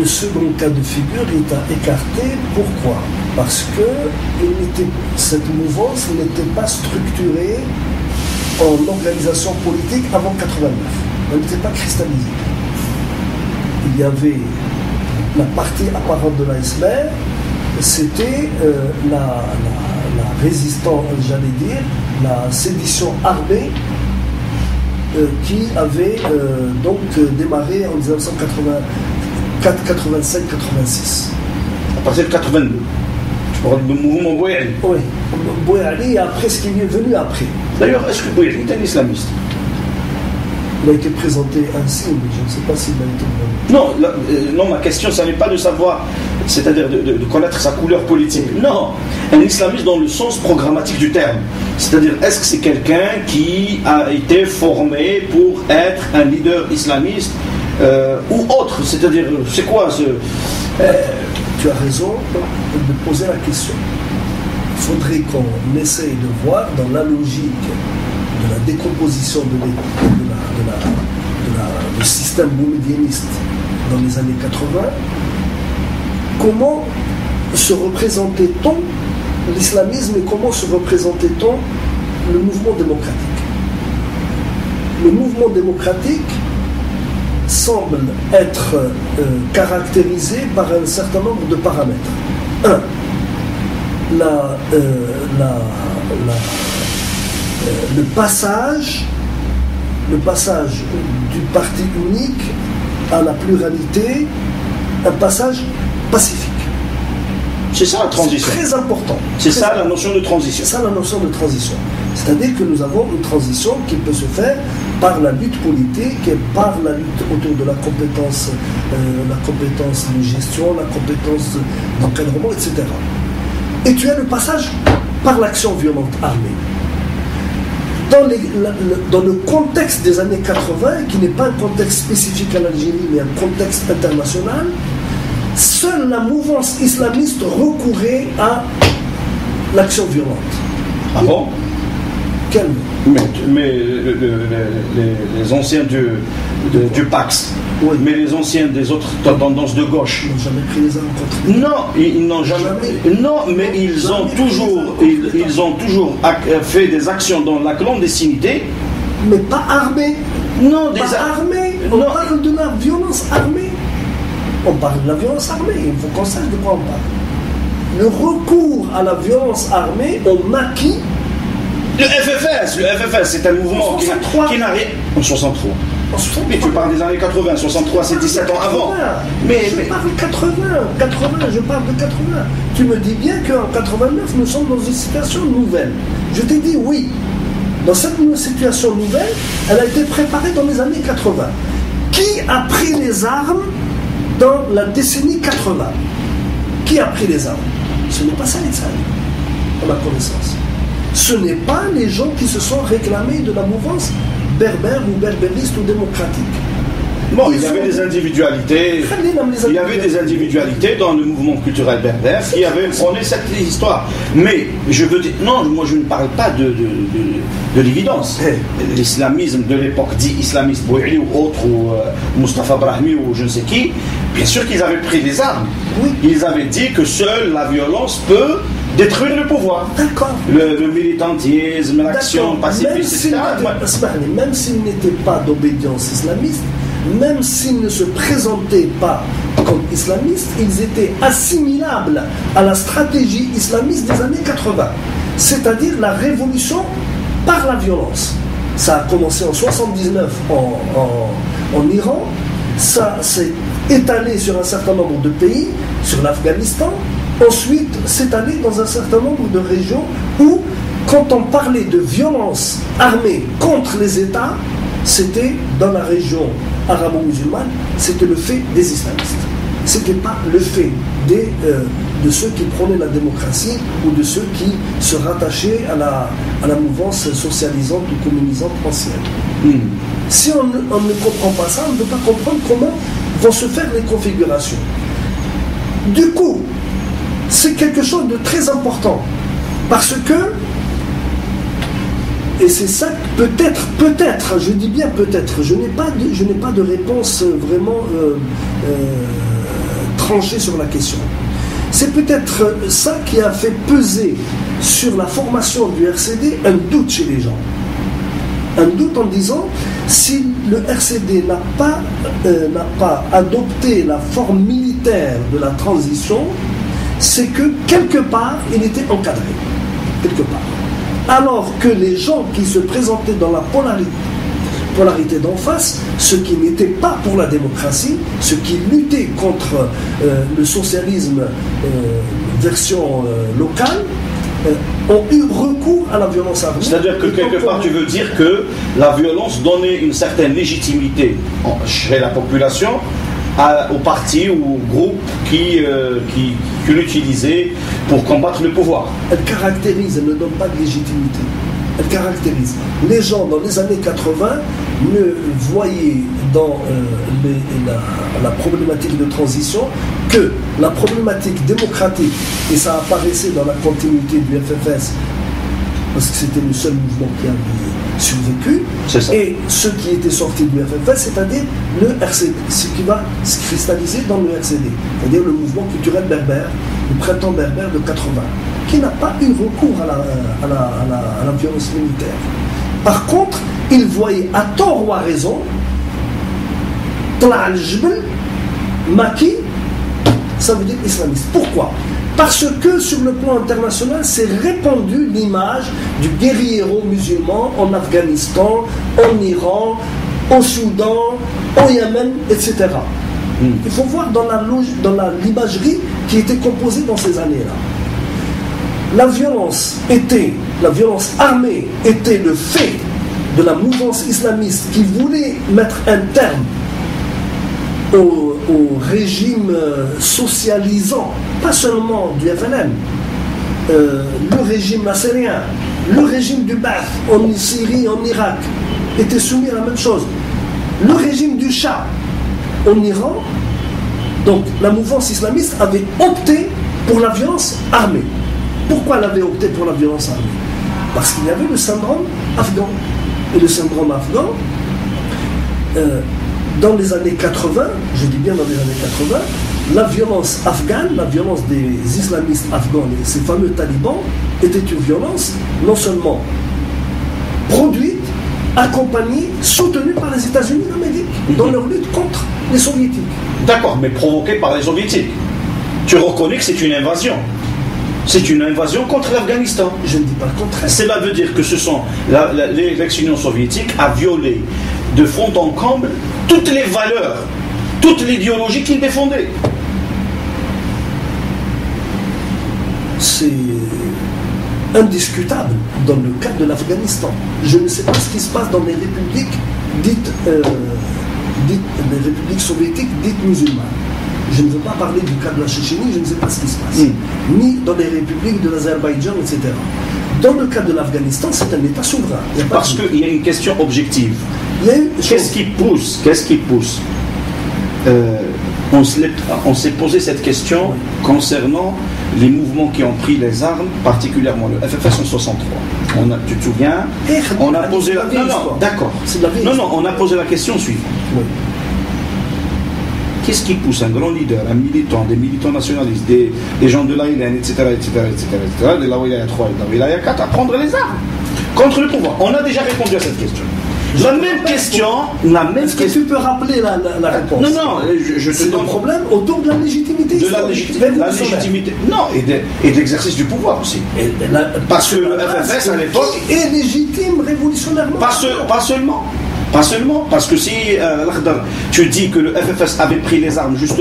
le second cas de figure est à écarter. Pourquoi? Parce que cette mouvance n'était pas structurée en organisation politique avant 89. Elle n'était pas cristallisée. Il y avait la partie apparente de l'ASMR, c'était la résistance, j'allais dire, la sédition armée qui avait donc démarré en 1984, 85, 86. À partir de 82. Tu parles du mouvement Bouyaili. Oui, Bouyaili et après ce qui est venu après. D'ailleurs, est-ce que Bouyaili est un islamiste? Il a été présenté ainsi, mais je ne sais pas s'il a été... Non, ma question, ça n'est pas de savoir, c'est-à-dire de connaître sa couleur politique. Non, un islamiste dans le sens programmatique du terme. C'est-à-dire, est-ce que c'est quelqu'un qui a été formé pour être un leader islamiste ou autre? C'est-à-dire, c'est quoi ce... Tu as raison de poser la question. Il faudrait qu'on essaye de voir dans la logique de la décomposition du système boumedieniste dans les années 80, comment se représentait-on l'islamisme et comment se représentait-on le mouvement démocratique? Le mouvement démocratique semble être caractérisé par un certain nombre de paramètres. Un, le passage du parti unique à la pluralité, un passage pacifique. C'est ça la transition. C'est très important. C'est ça la notion de transition. C'est ça la notion de transition. C'est-à-dire que nous avons une transition qui peut se faire par la lutte politique et par la lutte autour de la compétence de gestion, la compétence d'encadrement, etc. Et tu as le passage par l'action violente armée. Dans le contexte des années 80, qui n'est pas un contexte spécifique à l'Algérie, mais un contexte international, seule la mouvance islamiste recourait à l'action violente. Ah bon? Quel? Mais les anciens du Pax, oui. Mais les anciens des autres tendances de gauche n'ont jamais pris les armes contre. Non, ils n'ont jamais. Non, mais ils ont toujours fait des actions dans la clandestinité. Mais pas armées. Non, pas armées. On parle de la violence armée. On parle de la violence armée. Il faut qu'on sache de quoi on parle. Le recours à la violence armée, on maquille. Le FFS, c'est un mouvement qui n'a rien. En 63. Mais tu parles des années 80, 63, c'est 17 ans avant. Je parle de 80, je parle de 80. Tu me dis bien qu'en 89, nous sommes dans une situation nouvelle. Je t'ai dit oui. Dans cette situation nouvelle, elle a été préparée dans les années 80. Qui a pris les armes dans la décennie 80? Qui a pris les armes? Ce n'est pas Saïd Saïd, à ma connaissance. Ce n'est pas les gens qui se sont réclamés de la mouvance berbère ou berbériste ou démocratique. Bon, il y avait des individualités. Il y avait des individualités dans le mouvement culturel berbère qui avaient prôné cette histoire. Mais je veux dire, non, moi je ne parle pas de l'évidence. L'islamisme de l'époque dit islamiste Bouyaili ou autre, ou Mustafa Brahmi ou je ne sais qui, bien sûr qu'ils avaient pris les armes. Oui. Ils avaient dit que seule la violence peut détruire le pouvoir. D'accord. Le militantisme, l'action pacifiste, etc. Même s'ils n'étaient pas d'obédience islamiste, même s'ils ne se présentaient pas comme islamistes, ils étaient assimilables à la stratégie islamiste des années 80. C'est-à-dire la révolution par la violence. Ça a commencé en 79 en Iran, ça s'est étalé sur un certain nombre de pays, sur l'Afghanistan, ensuite s'étalé dans un certain nombre de régions où, quand on parlait de violence armée contre les États, c'était dans la région arabo-musulmane, c'était le fait des islamistes. Ce n'était pas le fait de ceux qui prônaient la démocratie ou de ceux qui se rattachaient à la mouvance socialisante ou communisante ancienne. Si on ne comprend pas ça, on ne peut pas comprendre comment vont se faire les configurations. Du coup, c'est quelque chose de très important parce que, et c'est ça, peut-être, je dis bien peut-être, je n'ai pas de réponse vraiment tranché sur la question. C'est peut-être ça qui a fait peser sur la formation du RCD un doute chez les gens. Un doute en disant, si le RCD n'a pas adopté la forme militaire de la transition, c'est que quelque part, il était encadré. Quelque part. Alors que les gens qui se présentaient dans la polarité d'en face, ceux qui n'étaient pas pour la démocratie, ceux qui luttaient contre le socialisme version locale, ont eu recours à la violence armée. C'est-à-dire que quelque part tu veux dire que la violence donnait une certaine légitimité chez la population au parti ou au groupe qui l'utilisait pour combattre le pouvoir. Elle caractérise, elle ne donne pas de légitimité. Elle caractérise. Les gens dans les années 80 ne voyaient dans la problématique de transition que la problématique démocratique, et ça apparaissait dans la continuité du FFS, parce que c'était le seul mouvement qui avait survécu, et ceux qui étaient sortis du FFS, c'est-à-dire le RCD, ce qui va se cristalliser dans le RCD, c'est-à-dire le mouvement culturel berbère, le printemps berbère de 80, qui n'a pas eu recours à la violence militaire. Par contre, ils voyaient à tort ou à raison, Tla al-Jbel, Maki, ça veut dire islamiste. Pourquoi ? Parce que sur le plan international, s'est répandue l'image du guerriero musulman en Afghanistan, en Iran, au Soudan, au Yémen, etc. Il faut voir dans l'imagerie qui était composée dans ces années-là. La violence armée était le fait de la mouvance islamiste qui voulait mettre un terme au régime socialisant, pas seulement du FLN, le régime nassérien, le régime du Ba'ath en Syrie, en Irak, était soumis à la même chose. Le régime du Shah en Iran, donc la mouvance islamiste avait opté pour la violence armée. Pourquoi elle avait opté pour la violence armée ? Parce qu'il y avait le syndrome afghan. Et le syndrome afghan, dans les années 80, je dis bien dans les années 80, la violence afghane, la violence des islamistes afghans, ces fameux talibans, était une violence non seulement produite, accompagnée, soutenue par les États-Unis d'Amérique dans leur lutte contre les soviétiques. D'accord, mais provoquée par les soviétiques. Tu reconnais que c'est une invasion. C'est une invasion contre l'Afghanistan. Je ne dis pas le contraire. Cela veut dire que l'ex-Union soviétique a violé de fond en comble toutes les valeurs, toute l'idéologie qu'il défendait. C'est indiscutable dans le cas de l'Afghanistan. Je ne sais pas ce qui se passe dans les républiques dites les républiques soviétiques dites musulmanes. Je ne veux pas parler du cas de la Tchétchénie, je ne sais pas ce qui se passe. Ni dans les républiques de l'Azerbaïdjan, etc. Dans le cas de l'Afghanistan, c'est un État souverain. Parce qu'il y a une question objective. Qu'est-ce qui pousse on s'est posé cette question concernant les mouvements qui ont pris les armes, particulièrement le FFS en 63. Tu te souviens ? On a posé la question. Non, d'accord. On a posé la question suivante. Oui. Qu'est-ce qui pousse un grand leader, un militant, des militants nationalistes, des gens de l'Aïlen, etc., de la Wilaya 3 et de la Wilaya 4 à prendre les armes contre le pouvoir ? On a déjà répondu à cette question. La même question. Est-ce que tu peux rappeler la réponse ? Non, je te donne un problème autour de la légitimité. De la légitimité. Non, et de l'exercice du pouvoir aussi. Parce que le FFS à l'époque est légitime révolutionnairement. Pas seulement, parce que si tu dis que le FFS avait pris les armes juste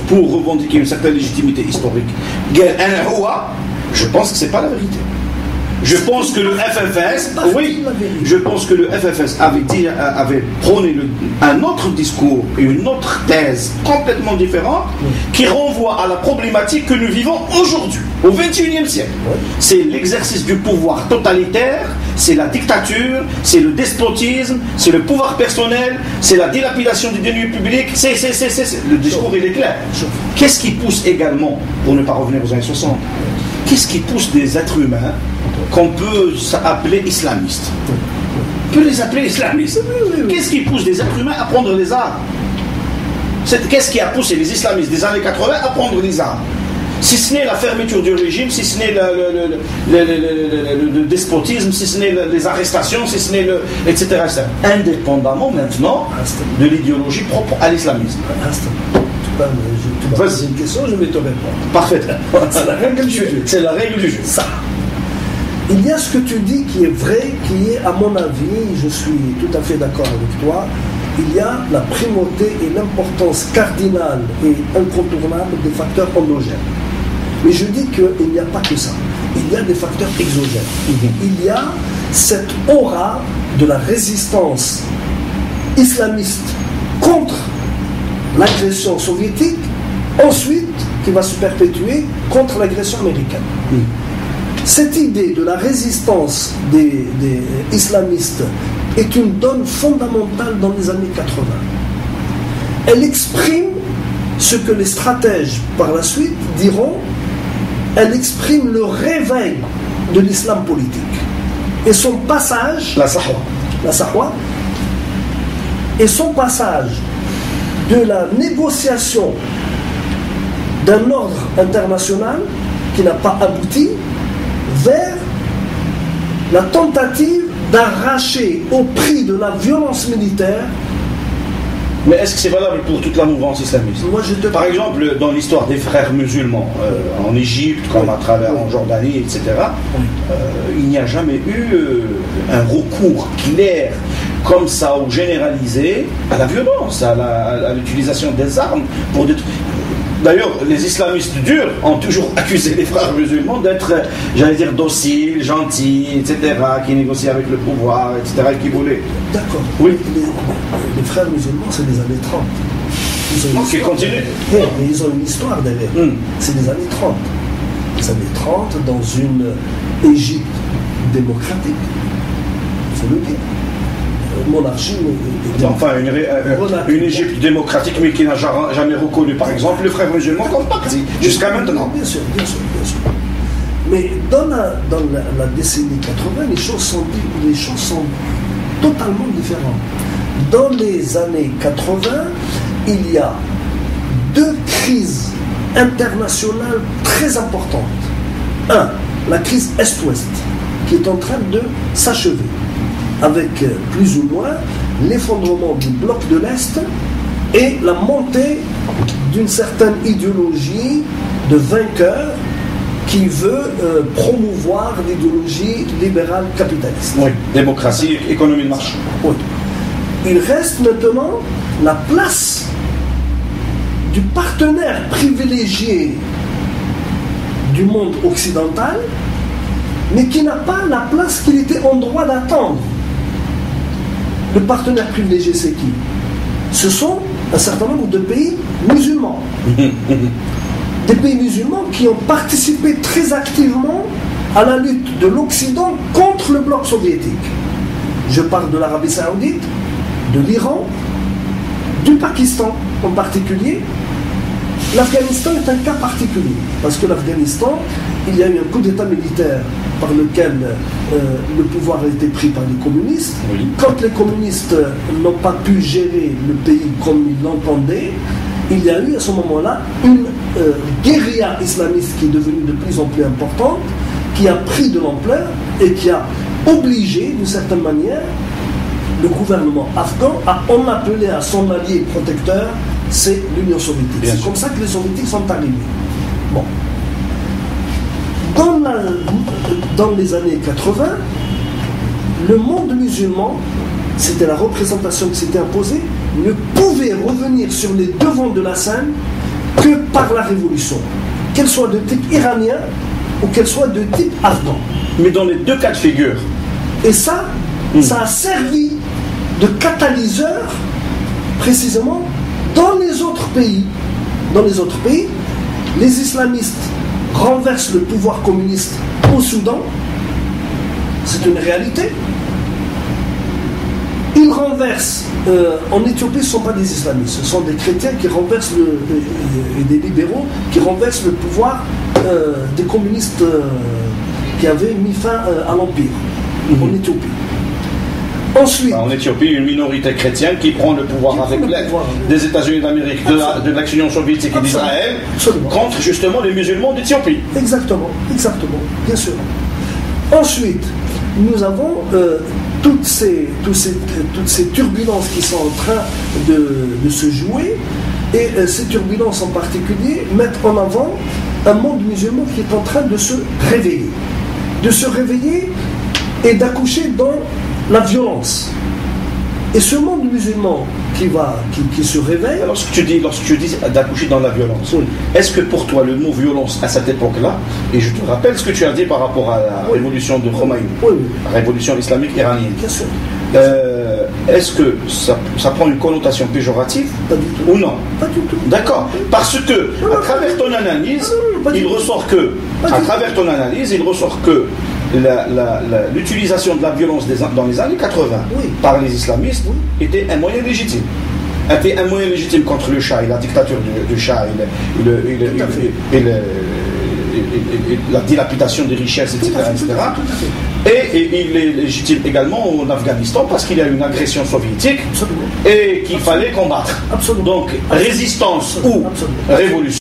pour revendiquer une certaine légitimité historique, je pense que c'est pas la vérité. Je pense que le FFS avait prôné un autre discours et une autre thèse complètement différente qui renvoie à la problématique que nous vivons aujourd'hui, au XXIe siècle. C'est l'exercice du pouvoir totalitaire, c'est la dictature, c'est le despotisme, c'est le pouvoir personnel, c'est la dilapidation des deniers publics. Le discours il est clair. Qu'est-ce qui pousse également, pour ne pas revenir aux années 60, qu'est-ce qui pousse des êtres humains qu'on peut appeler islamistes? On peut les appeler islamistes. Qu'est-ce qui pousse des êtres humains à prendre les armes? Qu'est-ce qui a poussé les islamistes des années 80 à prendre les armes? Si ce n'est la fermeture du régime, si ce n'est le despotisme, si ce n'est les arrestations, si ce n'est etc. Indépendamment maintenant de l'idéologie propre à l'islamisme. Tu vas poser une question, je vais te répondre. Parfait. C'est la règle du jeu. C'est la règle du jeu. Ça. Il y a ce que tu dis qui est vrai, qui est, à mon avis, je suis tout à fait d'accord avec toi, il y a la primauté et l'importance cardinale et incontournable des facteurs endogènes. Mais je dis qu'il n'y a pas que ça. Il y a des facteurs exogènes. Il y a cette aura de la résistance islamiste contre l'agression soviétique, ensuite qui va se perpétuer contre l'agression américaine. Cette idée de la résistance des islamistes est une donne fondamentale dans les années 80. Elle exprime ce que les stratèges par la suite diront, elle exprime le réveil de l'islam politique. Et son passage, la Sahwa, et son passage de la négociation d'un ordre international qui n'a pas abouti vers la tentative d'arracher au prix de la violence militaire. Mais est-ce que c'est valable pour toute la mouvance islamiste? Par exemple, dans l'histoire des frères musulmans, en Égypte, comme à travers en Jordanie, etc., il n'y a jamais eu un recours clair comme ça ou généralisé à la violence, à l'utilisation des armes pour détruire. D'ailleurs, les islamistes durs ont toujours accusé les frères musulmans d'être, j'allais dire, dociles, gentils, etc., qui négocient avec le pouvoir, etc., et qui voulaient. D'accord. Oui. Les frères musulmans, c'est les années 30. Ils continuent. Oui, mais ils ont une histoire derrière. C'est les années 30. Les années 30, dans une Égypte démocratique, il faut le dire. Monarchie. Enfin, une Égypte démocratique, mais qui n'a jamais reconnu, par exemple, les frères musulmans comme parti, jusqu'à maintenant. Bien sûr. Mais dans la décennie 80, les choses sont totalement différentes. Dans les années 80, il y a deux crises internationales très importantes. Un, la crise Est-Ouest, qui est en train de s'achever, avec plus ou moins l'effondrement du bloc de l'Est et la montée d'une certaine idéologie de vainqueur qui veut promouvoir l'idéologie libérale capitaliste. Oui, démocratie, économie de marché. Oui. Il reste maintenant la place du partenaire privilégié du monde occidental, mais qui n'a pas la place qu'il était en droit d'attendre. Le partenaire privilégié, c'est qui? Ce sont un certain nombre de pays musulmans. Des pays musulmans qui ont participé très activement à la lutte de l'Occident contre le bloc soviétique. Je parle de l'Arabie Saoudite, de l'Iran, du Pakistan en particulier. L'Afghanistan est un cas particulier, parce que l'Afghanistan, il y a eu un coup d'État militaire par lequel le pouvoir a été pris par les communistes. Oui. Quand les communistes n'ont pas pu gérer le pays comme ils l'entendaient, il y a eu à ce moment-là une guérilla islamiste qui est devenue de plus en plus importante, qui a pris de l'ampleur et qui a obligé, d'une certaine manière, le gouvernement afghan à en appeler à son allié protecteur, c'est l'Union soviétique. C'est comme ça que les soviétiques sont arrivés. Bon. Dans les années 80, le monde musulman, c'était la représentation qui s'était imposée, ne pouvait revenir sur les devants de la scène que par la révolution, qu'elle soit de type iranien ou qu'elle soit de type afghan. Mais dans les deux cas de figure. Et ça a servi de catalyseur précisément dans les autres pays. Dans les autres pays, les islamistes renversent le pouvoir communiste au Soudan. C'est une réalité. Ils renversent, en Éthiopie, ce ne sont pas des islamistes, ce sont des chrétiens qui renversent et des libéraux qui renversent le pouvoir des communistes qui avaient mis fin à l'Empire en Éthiopie. Ensuite, en Éthiopie, une minorité chrétienne qui prend le pouvoir avec l'aide des États-Unis d'Amérique, de l'ex-Union soviétique et d'Israël, contre justement les musulmans d'Éthiopie. Exactement, bien sûr. Ensuite, nous avons toutes ces turbulences qui sont en train de se jouer, et ces turbulences en particulier mettent en avant un monde musulman qui est en train de se réveiller. Et d'accoucher dans la violence. Et ce monde musulman qui se réveille... Lorsque tu dis d'accoucher dans la violence, oui. Est-ce que pour toi le mot violence à cette époque-là, et je te rappelle ce que tu as dit par rapport à la révolution de Khomeini, la révolution islamique iranienne, bien sûr. Est-ce que ça prend une connotation péjorative? Pas du tout. Ou non? Pas du tout. D'accord. Parce que, à travers ton analyse, il ressort que l'utilisation de la violence dans les années 80 par les islamistes était un moyen légitime. Était un moyen légitime contre le Shah et la dictature du Shah et la dilapidation des richesses, etc. Et il est légitime également en Afghanistan parce qu'il y a une agression soviétique et qu'il fallait combattre. Donc, résistance ou révolution.